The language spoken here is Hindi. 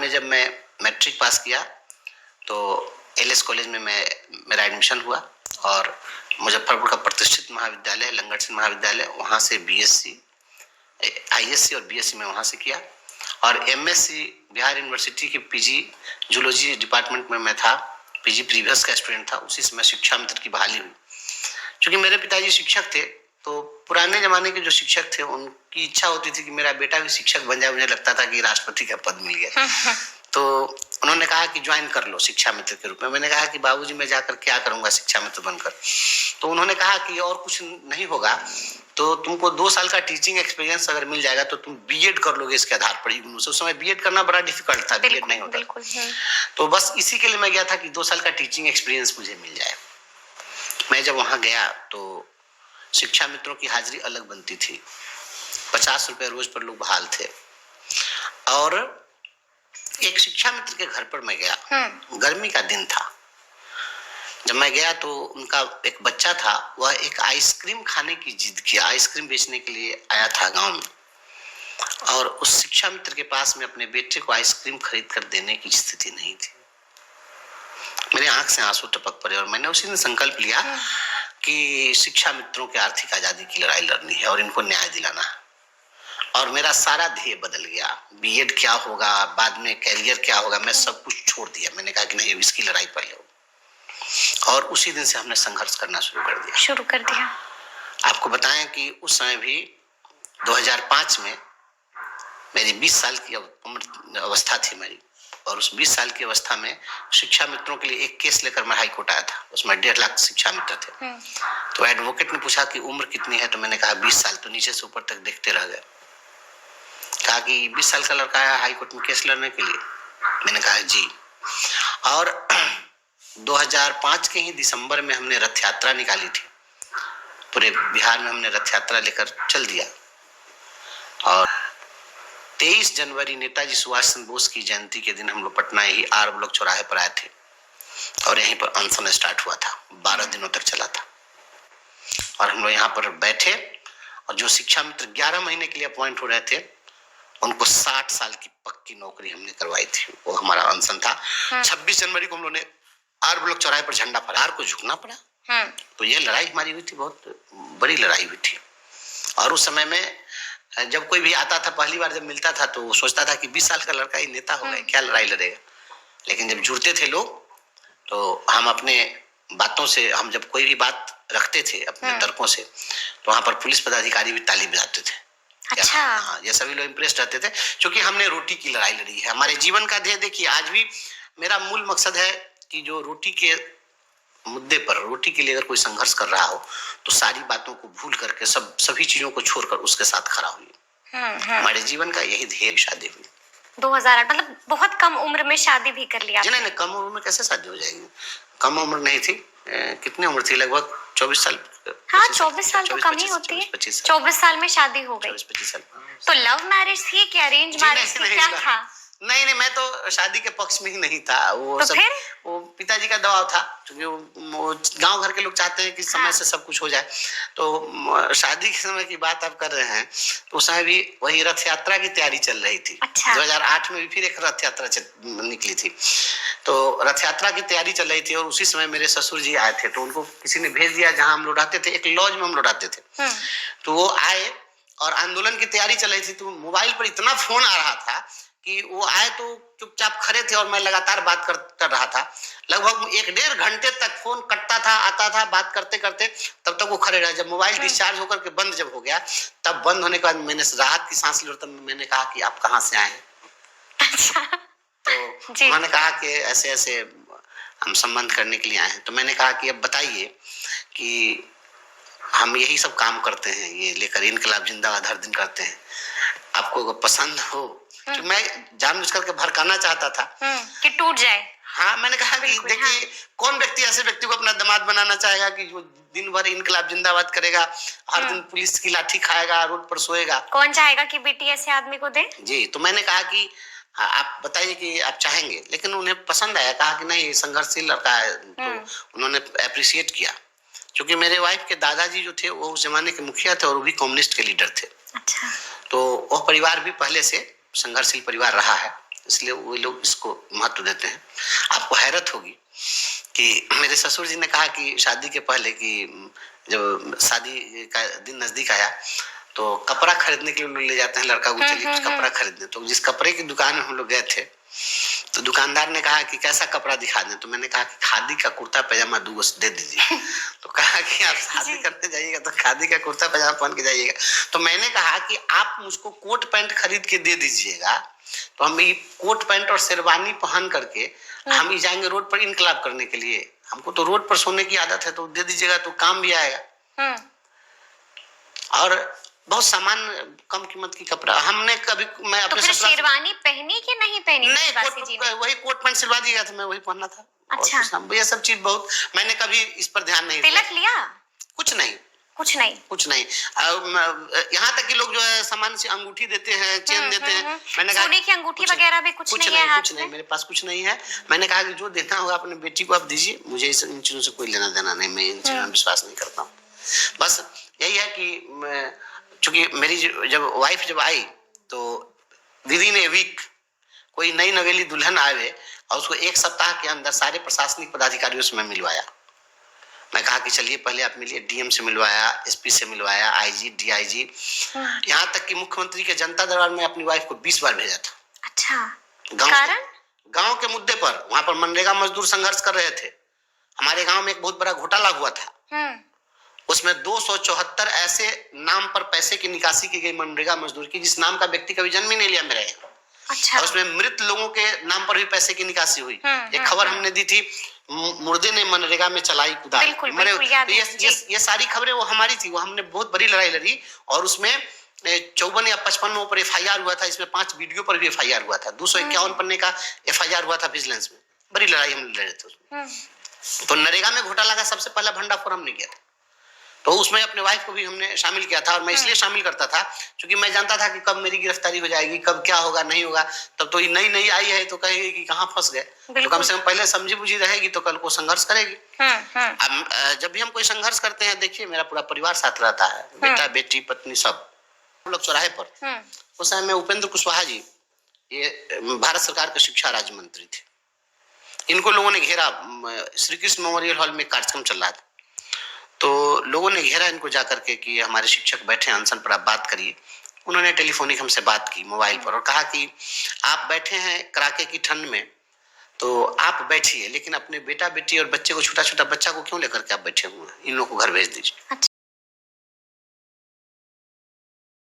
में जब मैं मैट्रिक पास किया तो एलएस कॉलेज में मेरा एडमिशन हुआ और मुजफ्फरपुर का प्रतिष्ठित महाविद्यालय लंगट सिंह महाविद्यालय, वहाँ से बीएससी, आईएससी और बीएससी में वहाँ से किया और एमएससी बिहार यूनिवर्सिटी के पीजी जूलॉजी डिपार्टमेंट में मैं था, पीजी प्रीवियस का स्टूडेंट था। उसी समय शिक्षा मित्र की बहाली हुई। क्योंकि मेरे पिताजी शिक्षक थे तो पुराने जमाने के जो शिक्षक थे उनकी इच्छा होती थी कि मेरा बेटा भी शिक्षक बन जाए। मुझे लगता था कि राष्ट्रपति का पद मिल गया तो उन्होंने कहा कि ज्वाइन कर लो शिक्षा मित्र के रूप में। मैंने कहा कि बाबूजी मैं जाकर क्या करूंगा शिक्षा मित्र बनकर। तो उन्होंने कहा कि और कुछ नहीं होगा तो तुमको 2 साल का टीचिंग एक्सपीरियंस अगर मिल जाएगा तो तुम बीएड कर लोगे इसके आधार पर। उस समय बीएड करना बड़ा डिफिकल्ट था, बीएड नहीं होता। तो बस इसी के लिए मैं गया था कि 2 साल का टीचिंग एक्सपीरियंस मुझे मिल जाए। मैं जब वहां गया तो शिक्षा मित्रों की हाजिरी अलग बनती थी। 50 रुपए रोज पर लोग बहाल थे। और एक शिक्षा मित्र के घर पर मैं गया, गर्मी का दिन था। जब मैं गया तो उनका एक बच्चा था, वह एक आइसक्रीम खाने की जिद किया, आइसक्रीम बेचने के लिए आया था गांव में। और उस शिक्षा मित्र के पास में अपने बेटे को आइसक्रीम खरीद कर देने की स्थिति नहीं थी। मेरे आंख से आंसू टपक पड़े और मैंने उसी दिन संकल्प लिया कि शिक्षा मित्रों की आर्थिक आजादी की लड़ाई लड़नी है और इनको न्याय दिलाना है। और मेरा सारा ध्येय बदल गया। बीएड क्या होगा, बाद में कैरियर क्या होगा, मैं सब कुछ छोड़ दिया। मैंने कहा कि नहीं, इसकी लड़ाई पहले हो। और उसी दिन से हमने संघर्ष करना शुरू कर दिया। आपको बताएं कि उस समय भी 2005 में मेरी 20 साल की अवस्था थी मेरी, और उस 20 साल की अवस्था में शिक्षा मित्रों के लिए एक केस लेकर मैं हाई कोर्ट आया था। उसमें 1.5 लाख शिक्षा मित्र थे। तो एडवोकेट ने पूछा कि उम्र कितनी है, तो मैंने कहा 20 साल। तो नीचे से ऊपर तक देखते रह गए। कहा कि 20 साल का लड़का है हाई कोर्ट में केस लड़ने के लिए। मैंने कहा जी। और 2005 के ही दिसंबर में हमने रथ यात्रा निकाली थी। पूरे बिहार में हमने रथ यात्रा लेकर चल दिया। और 23 जनवरी नेताजी सुभाष चंद्र बोस की जयंती के दिन हम लोग पटना ही आर ब्लॉक चौराहे पर आए थे और यहीं पर अनशन स्टार्ट हुआ था। 12 दिनों तक चला था। और हम लोग यहाँ पर बैठे और जो शिक्षा मित्र 11 महीने के लिए अपॉइंट हो रहे थे उनको 60 साल की पक्की नौकरी हमने करवाई थी। वो हमारा अनशन था। 26 जनवरी को हम लोगों ने आर ब्लॉक चौराहे पर झंडा फहराया। आर को झुकना पड़ा। तो ये लड़ाई हमारी हुई थी, बहुत बड़ी लड़ाई हुई थी। और उस समय में जब कोई भी आता था, पहली बार जब मिलता था तो सोचता था कि 20 साल का लड़का ही नेता हो गया, क्या लड़ाई लड़ेगा। लेकिन जब जुड़ते थे लोग तो हम अपने बातों से, हम जब कोई भी बात रखते थे अपने तर्कों से, तो वहां पर पुलिस पदाधिकारी भी ताली बजाते थे। अच्छा। हाँ, ये सभी लोग इम्प्रेस रहते थे क्योंकि हमने रोटी की लड़ाई लड़ी है। हमारे जीवन का ध्येय देखिए, आज भी मेरा मूल मकसद है कि जो रोटी के मुद्दे पर, रोटी के लिए अगर कोई संघर्ष कर रहा हो तो सारी बातों को भूल करके, सभी चीजों को छोड़कर उसके साथ खड़ा हुई। हमारे जीवन का यही ध्येय। शादी हुई 2008, मतलब बहुत कम उम्र में शादी भी कर लिया। नहीं, कम उम्र में कैसे शादी हो जाएगी। कम उम्र नहीं थी। कितनी उम्र थी? लगभग 24 साल। हाँ, 24 साल तो कम ही होती है। 24 साल में शादी हो गई। 24-25 साल। तो लव मैरिज थी कि अरेंज मैरिज थी, क्या था? नहीं, मैं तो शादी के पक्ष में ही नहीं था। वो तो सब फिर? वो पिताजी का दबाव था, क्योंकि वो गांव घर के लोग चाहते हैं कि समय से सब कुछ हो जाए। तो शादी के समय की बात आप कर रहे हैं तो उस समय भी वही रथ यात्रा की तैयारी चल रही थी। अच्छा। 2008 में भी फिर एक रथ यात्रा निकली थी। तो रथ यात्रा की तैयारी चल रही थी और उसी समय मेरे ससुर जी आए थे। तो उनको किसी ने भेज दिया जहां हम लोग रहते थे, एक लॉज में हम लोग रहते थे। तो वो आए और आंदोलन की तैयारी चल रही थी। तो मोबाइल पर इतना फोन आ रहा था कि वो आए तो चुपचाप खड़े थे और मैं लगातार बात कर रहा था। लगभग 1-1.5 घंटे तक फोन कटता था, आता था, बात करते करते तब तक वो खड़े रहे। जब मोबाइल डिस्चार्ज होकर के बंद जब हो गया, तब बंद होने के बाद मैंने राहत की सांस ली। तब मैंने कहा कि आप कहाँ से आए? अच्छा। तो उन्होंने कहा कि ऐसे ऐसे हम संबंध करने के लिए आए हैं। तो मैंने कहा कि अब बताइए कि हम यही सब काम करते हैं, ये लेकर इनकलाब जिंदाबाद हर दिन करते हैं, आपको अगर पसंद हो। तो मैं जानबूझ करके भड़काना चाहता था कि टूट जाए। हाँ, मैंने कहा कि देखिए, कौन व्यक्ति ऐसे व्यक्ति को अपना दामाद बनाना चाहेगा कि जो दिन भर इनकलाब जिंदाबाद करेगा, हर दिन पुलिस की लाठी खाएगा, रोड पर सोएगा। कौन चाहेगा कि बेटी ऐसे आदमी को दे? जी। तो मैंने कहा कि आप बताइए कि आप चाहेंगे। लेकिन उन्हें पसंद आया, कहा कि नहीं, संघर्षशील लड़का है। तो उन्होंने अप्रिशिएट किया, क्योंकि मेरे वाइफ के दादाजी जो थे वो उस जमाने के मुखिया थे और वो भी कम्युनिस्ट के लीडर थे। अच्छा। तो वह परिवार भी पहले से संघर्षशील परिवार रहा है। इसलिए वो लोग इसको महत्व देते हैं। आपको हैरत होगी कि मेरे ससुर जी ने कहा कि शादी के पहले कि जब शादी का दिन नजदीक आया तो कपड़ा खरीदने के लिए लोग ले जाते हैं लड़का को, चलिए कुछ कपड़ा खरीदने। तो जिस कपड़े की दुकान में हम लोग गए थे तो दुकानदार ने कहा कि कैसा कपड़ा दिखा दें। तो मैंने कहा कि खादी का कुर्ता पैजामा 2 दे दीजिए। तो कहा कि आप शादी करने जाइएगा तो खादी का कुर्ता पैजामा पहन के जाइएगा। तो मैंने कहा कि आप मुझको कोट पैंट खरीद के दे दीजिएगा तो हम ये कोट पैंट और शेरवानी पहन करके हम ही जाएंगे रोड पर इनकलाब करने के लिए। हमको तो रोड पर सोने की आदत है, तो दे दीजिएगा तो काम भी आएगा। और बहुत सामान्य कम कीमत की कपड़ा हमने कभी मैं अपने तो शेरवानी पहनी कि नहीं पहनी? नहीं, वही कोट पैंट सिलवा दिया था, मैं वही पहनना था। अच्छा, ये सब चीज बहुत मैंने कभी इस पर ध्यान नहीं दिया। तिलक लिया? कुछ नहीं। यहाँ तक कि लोग जो है सामान से अंगूठी देते हैं, चेन देते हैं। मैंने कहा सोने की अंगूठी वगैरह भी कुछ नहीं है हाथ कुछ नहीं, मेरे पास कुछ नहीं है। मैंने कहा कि जो देना होगा अपने बेटी को आप दीजिए, मुझे इन चीजों से कोई लेना देना नहीं, मैं इन चीजों में विश्वास नहीं करता हूँ। बस यही है कि चूंकि मेरी जब वाइफ जब आई तो विद इन ए वीक कोई नई नवेली दुल्हन आए और उसको 1 सप्ताह के अंदर सारे प्रशासनिक पदाधिकारियों से मैं मिलवाया। मैं कहा कि चलिए पहले आप मिलिए, डीएम से मिलवाया, एसपी से मिलवाया, आईजी, डीआईजी, यहाँ तक कि मुख्यमंत्री के जनता दरबार में अपनी वाइफ को 20 बार भेजा था। अच्छा, गांव के मुद्दे पर, वहां पर मनरेगा मजदूर संघर्ष कर रहे थे। हमारे गांव में एक बहुत बड़ा घोटाला हुआ था, उसमें 274 ऐसे नाम पर पैसे की निकासी की गई मनरेगा मजदूर की जिस नाम का व्यक्ति कभी जन्म ही नहीं लिया मेरे यहाँ। अच्छा। और उसमें मृत लोगों के नाम पर भी पैसे की निकासी हुई। एक खबर हमने दी थी, मुर्दे ने मनरेगा में चलाई कुदाल। ये सारी खबरें वो हमारी थी, वो हमने बहुत बड़ी लड़ाई लड़ी और उसमें 54 या 55 पर FIR हुआ था। इसमें 5 वीडियो पर भी FIR हुआ था। 251 पन्ने का FIR हुआ था विजिलेंस में। बड़ी लड़ाई हम लड़े थे उसमें। तो नरेगा में घोटाला का सबसे पहला भंडाफोड़ हमने किया था, तो उसमें अपने वाइफ को भी हमने शामिल किया था। और मैं इसलिए शामिल करता था क्योंकि मैं जानता था कि कब मेरी गिरफ्तारी हो जाएगी, कब क्या होगा नहीं होगा। तब तो ये नई आई है तो कहेगी कि कहाँ फंस गए, तो कम से कम पहले समझी बुझी रहेगी तो कल को संघर्ष करेगी। अब जब भी हम कोई संघर्ष करते हैं, देखिए मेरा पूरा परिवार साथ रहता है, बेटा बेटी पत्नी सब। हम लोग चौराहे पर उस समय में उपेंद्र कुशवाहा जी, ये भारत सरकार के शिक्षा राज्य मंत्री थे, इनको लोगों ने घेरा। श्री कृष्ण मेमोरियल हॉल में कार्यक्रम चल रहा था, तो लोगों ने घेरा इनको जाकर के कि हमारे शिक्षक बैठे अनशन पर, आप बात करिए। उन्होंने टेलीफोनिक हमसे बात की मोबाइल पर और कहा कि आप बैठे हैं कड़ाके की ठंड में, तो आप बैठिए, लेकिन अपने बेटा बेटी और बच्चे को, छोटा छोटा बच्चा को क्यों लेकर के आप बैठे हुए हैं, इन लोगों को घर भेज दीजिए।